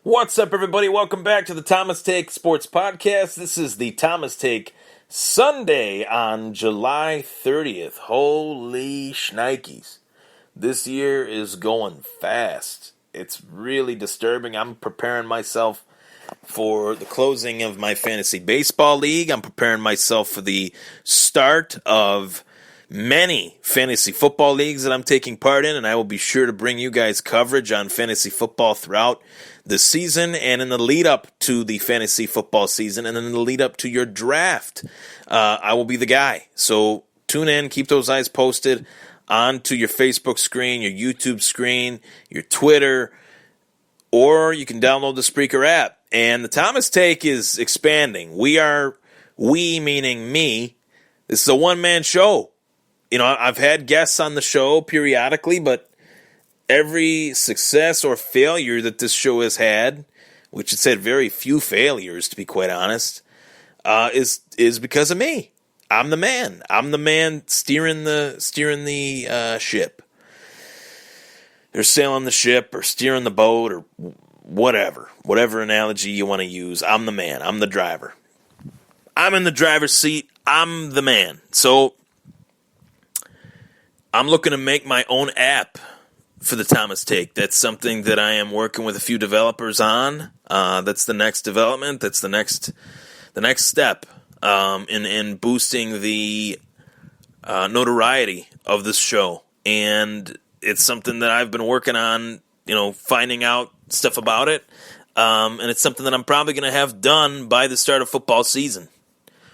What's up, everybody? Welcome back to the Thomas Take Sports Podcast. This is the Thomas Take Sunday on July 30th. Holy shnikes. This year is going fast. It's really disturbing. I'm preparing myself for the closing of my fantasy baseball league. I'm preparing myself for the start of many fantasy football leagues that I'm taking part in, and I will be sure to bring you guys coverage on fantasy football throughout the season and in the lead up to the fantasy football season and in the lead up to your draft. I will be the guy. So tune in, keep those eyes posted onto your Facebook screen, your YouTube screen, your Twitter, or you can download the Spreaker app. And the Thomas Take is expanding. We meaning me, this is a one-man show. You know, I've had guests on the show periodically, but every success or failure that this show has had, which it's had very few failures, to be quite honest, is because of me. I'm the man. I'm the man steering the ship. They're sailing the ship or steering the boat or whatever analogy you want to use. I'm the man. I'm the driver. I'm in the driver's seat. I'm the man. So I'm looking to make my own app for the Thomas Take. That's something that I am working with a few developers on. That's the next development. That's the next step in boosting the notoriety of this show. And it's something that I've been working on, finding out stuff about it. And it's something that I'm probably going to have done by the start of football season.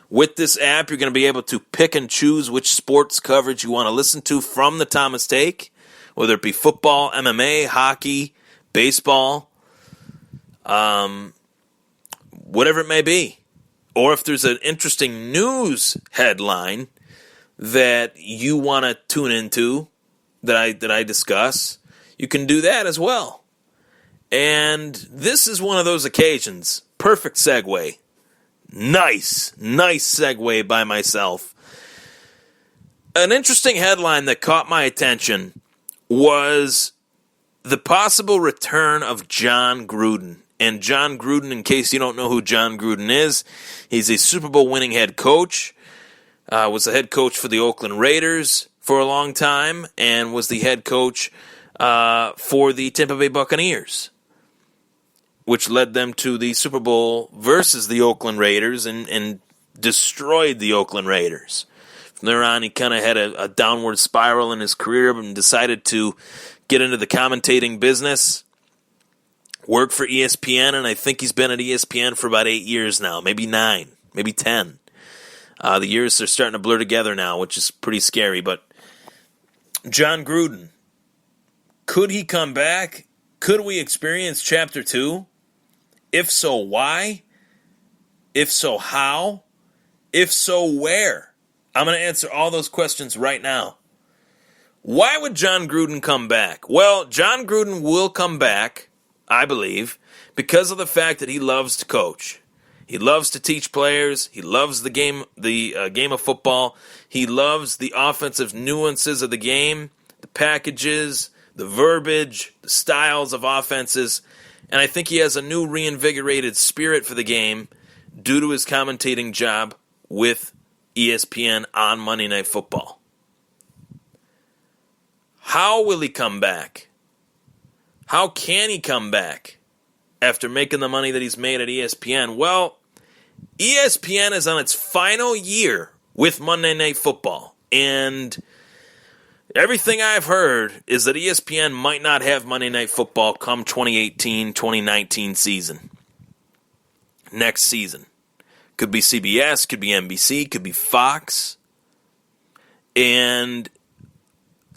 With this app, you're going to be able to pick and choose which sports coverage you want to listen to from the Thomas Take, whether it be football, MMA, hockey, baseball, whatever it may be. Or if there's an interesting news headline that you want to tune into that I discuss, you can do that as well. And this is one of those occasions. Perfect segue. Nice segue by myself. An interesting headline that caught my attention was the possible return of Jon Gruden. And Jon Gruden, in case you don't know who Jon Gruden is, he's a Super Bowl winning head coach, was the head coach for the Oakland Raiders for a long time, and was the head coach for the Tampa Bay Buccaneers, which led them to the Super Bowl versus the Oakland Raiders and destroyed the Oakland Raiders. From there on, he kind of had a downward spiral in his career and decided to get into the commentating business, work for ESPN, and I think he's been at ESPN for about 8 years now, maybe 9, maybe 10. The years are starting to blur together now, which is pretty scary. But Jon Gruden, could he come back? Could we experience Chapter 2? If so, why? If so, how? If so, where? I'm going to answer all those questions right now. Why would Jon Gruden come back? Well, Jon Gruden will come back, I believe, because of the fact that he loves to coach. He loves to teach players. He loves the game of football. He loves the offensive nuances of the game, the packages, the verbiage, the styles of offenses. And I think he has a new reinvigorated spirit for the game due to his commentating job with ESPN on Monday Night Football. How will he come back? How can he come back after making the money that he's made at ESPN? Well, ESPN is on its final year with Monday Night Football. And everything I've heard is that ESPN might not have Monday Night Football come 2018-2019 season. Next season. Could be CBS, could be NBC, could be Fox. And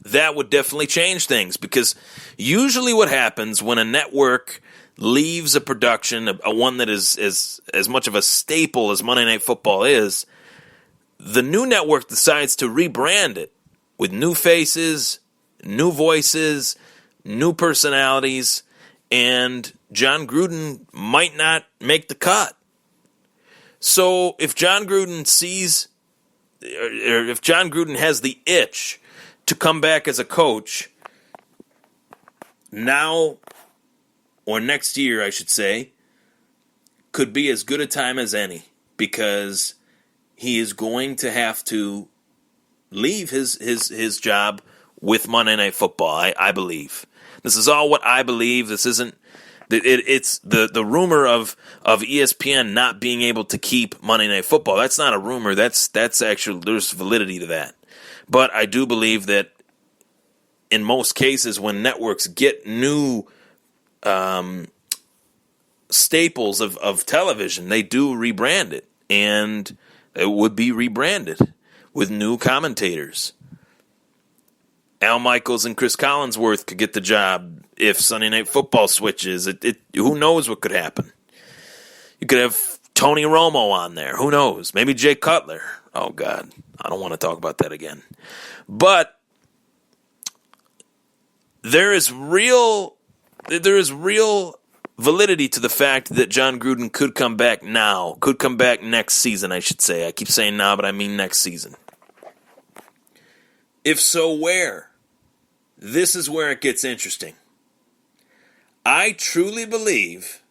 that would definitely change things, because usually what happens when a network leaves a production, a one that is as much of a staple as Monday Night Football is, the new network decides to rebrand it with new faces, new voices, new personalities, and Jon Gruden might not make the cut. So if Jon Gruden if Jon Gruden has the itch to come back as a coach, now or next year, I should say, could be as good a time as any, because he is going to have to leave his job with Monday Night Football, I believe. This is all what I believe. This isn't... It's the rumor of ESPN not being able to keep Monday Night Football. That's not a rumor. That's actually, there's validity to that. But I do believe that in most cases, when networks get new staples of television, they do rebrand it, and it would be rebranded with new commentators. Al Michaels and Chris Collinsworth could get the job if Sunday Night Football switches. Who knows what could happen? You could have Tony Romo on there. Who knows? Maybe Jay Cutler. Oh, God. I don't want to talk about that again. But there is real validity to the fact that Jon Gruden could come back now. Could come back next season, I should say. I keep saying now, but I mean next season. If so, where? This is where it gets interesting. I truly believe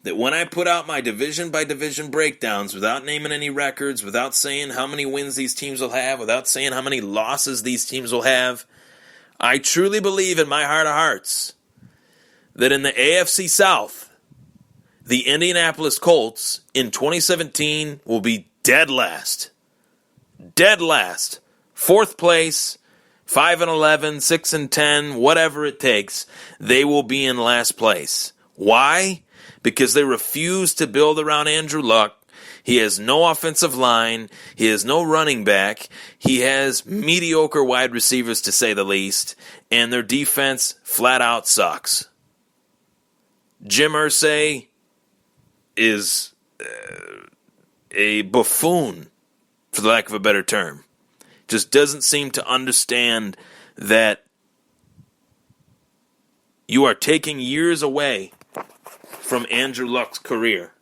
that when I put out my division-by-division breakdowns, without naming any records, without saying how many wins these teams will have, without saying how many losses these teams will have, I truly believe in my heart of hearts that in the AFC South, the Indianapolis Colts in 2017 will be dead last. Dead last. Fourth place, 5-11, 6-10, whatever it takes, they will be in last place. Why? Because they refuse to build around Andrew Luck. He has no offensive line. He has no running back. He has mediocre wide receivers, to say the least, and their defense flat out sucks. Jim Irsay is a buffoon, for the lack of a better term. Just doesn't seem to understand that you are taking years away from Andrew Luck's career.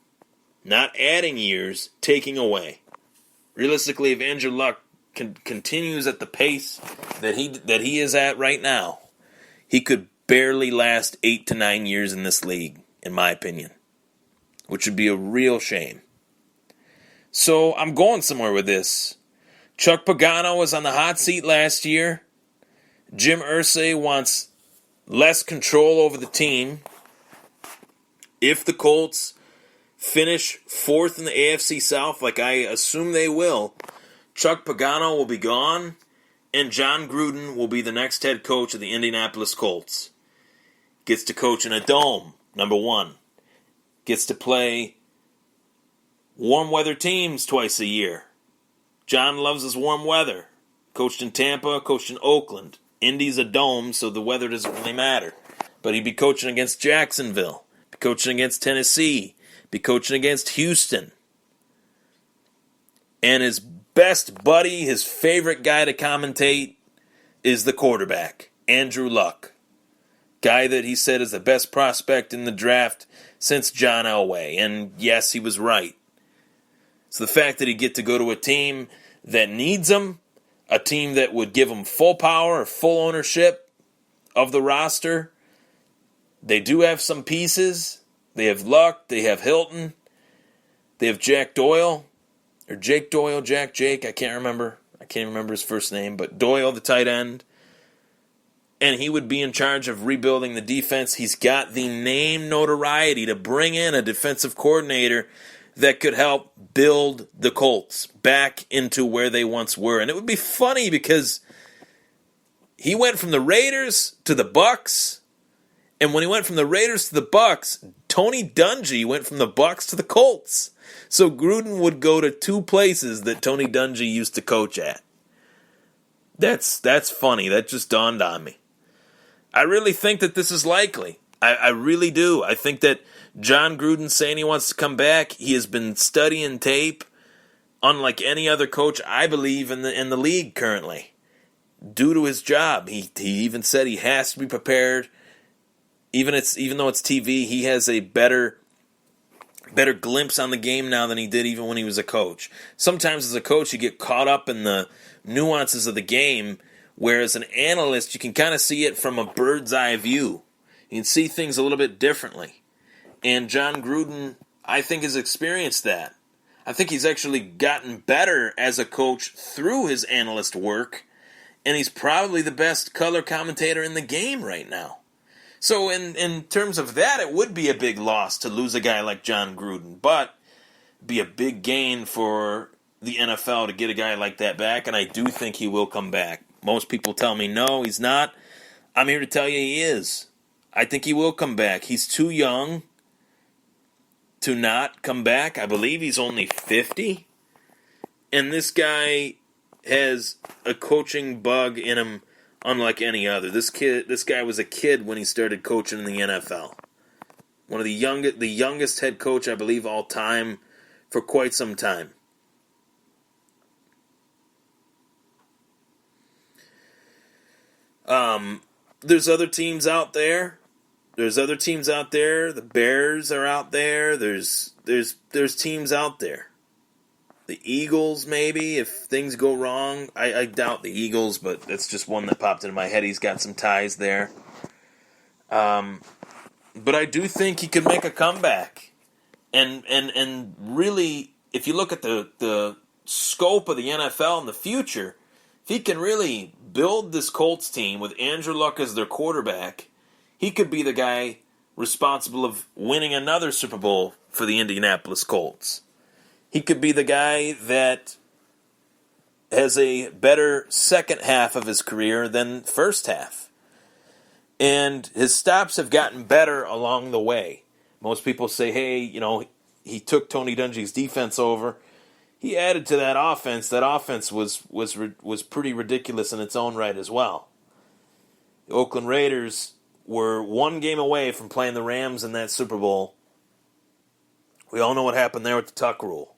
Not adding years, taking away. Realistically, if Andrew Luck continues at the pace that he is at right now, he could barely last 8 to 9 years in this league, in my opinion, which would be a real shame. So I'm going somewhere with this. Chuck Pagano was on the hot seat last year. Jim Irsay wants less control over the team. If the Colts finish fourth in the AFC South, like I assume they will, Chuck Pagano will be gone, and Jon Gruden will be the next head coach of the Indianapolis Colts. Gets to coach in a dome, number one. Gets to play warm weather teams twice a year. John loves his warm weather. Coached in Tampa, coached in Oakland. Indy's a dome, so the weather doesn't really matter. But he'd be coaching against Jacksonville, be coaching against Tennessee, be coaching against Houston. And his best buddy, his favorite guy to commentate, is the quarterback, Andrew Luck. Guy that he said is the best prospect in the draft since John Elway. And yes, he was right. So the fact that he'd get to go to a team that needs him, a team that would give him full power, full ownership of the roster. They do have some pieces. They have Luck. They have Hilton. They have Jack Doyle. Or Jake Doyle, Jake. I can't remember. I can't remember his first name. But Doyle, the tight end. And he would be in charge of rebuilding the defense. He's got the name notoriety to bring in a defensive coordinator that could help build the Colts back into where they once were. And it would be funny because he went from the Raiders to the Bucs, and when he went from the Raiders to the Bucs, Tony Dungy went from the Bucs to the Colts. So Gruden would go to two places that Tony Dungy used to coach at. That's funny. That just dawned on me. I really think that this is likely. I really do. I think that Jon Gruden saying he wants to come back, he has been studying tape, unlike any other coach, I believe, in the league currently, due to his job. He even said he has to be prepared. Even though it's TV, he has a better glimpse on the game now than he did even when he was a coach. Sometimes as a coach, you get caught up in the nuances of the game, whereas an analyst, you can kind of see it from a bird's eye view. You can see things a little bit differently. And Jon Gruden, I think, has experienced that. I think he's actually gotten better as a coach through his analyst work, and he's probably the best color commentator in the game right now. So in terms of that, it would be a big loss to lose a guy like Jon Gruden, but be a big gain for the NFL to get a guy like that back, and I do think he will come back. Most people tell me no, he's not. I'm here to tell you he is. I think he will come back. He's too young to not come back. I believe he's only 50. And this guy has a coaching bug in him unlike any other. This guy was a kid when he started coaching in the NFL. One of the youngest head coach, I believe, all time for quite some time. There's other teams out there. The Bears are out there. There's teams out there. The Eagles, maybe, if things go wrong. I doubt the Eagles, but that's just one that popped into my head. He's got some ties there. But I do think he could make a comeback. And really, if you look at the scope of the NFL in the future, if he can really build this Colts team with Andrew Luck as their quarterback, he could be the guy responsible of winning another Super Bowl for the Indianapolis Colts. He could be the guy that has a better second half of his career than first half. And his stops have gotten better along the way. Most people say, hey, he took Tony Dungy's defense over. He added to that offense. That offense was pretty ridiculous in its own right as well. The Oakland Raiders were one game away from playing the Rams in that Super Bowl. We all know what happened there with the Tuck rule.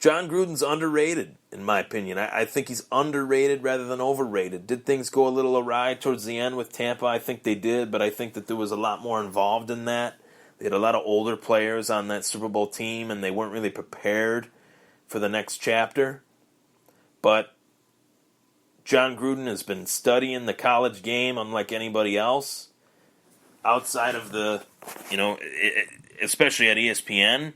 Jon Gruden's underrated, in my opinion. I think he's underrated rather than overrated. Did things go a little awry towards the end with Tampa? I think they did, but I think that there was a lot more involved in that. They had a lot of older players on that Super Bowl team, and they weren't really prepared for the next chapter. But Jon Gruden has been studying the college game unlike anybody else. Outside of the, especially at ESPN,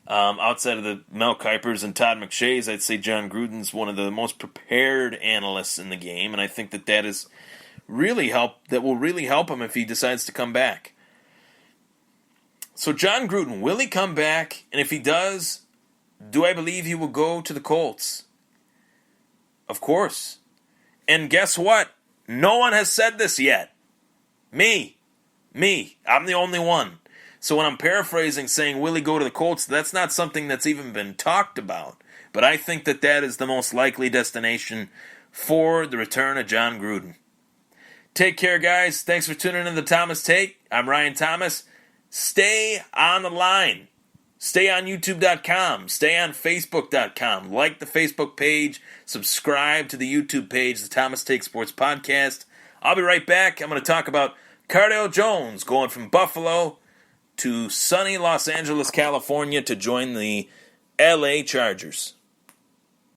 outside of the Mel Kipers and Todd McShays, I'd say Jon Gruden's one of the most prepared analysts in the game, and I think that will really help him if he decides to come back. So Jon Gruden, will he come back? And if he does, do I believe he will go to the Colts? Of course. And guess what? No one has said this yet. Me. I'm the only one. So when I'm paraphrasing saying, will he go to the Colts, that's not something that's even been talked about. But I think that is the most likely destination for the return of Jon Gruden. Take care, guys. Thanks for tuning in to the Thomas Take. I'm Ryan Thomas. Stay on the line. Stay on YouTube.com. Stay on Facebook.com. Like the Facebook page. Subscribe to the YouTube page, the Thomas Take Sports Podcast. I'll be right back. I'm going to talk about Cardale Jones going from Buffalo to sunny Los Angeles, California to join the LA Chargers.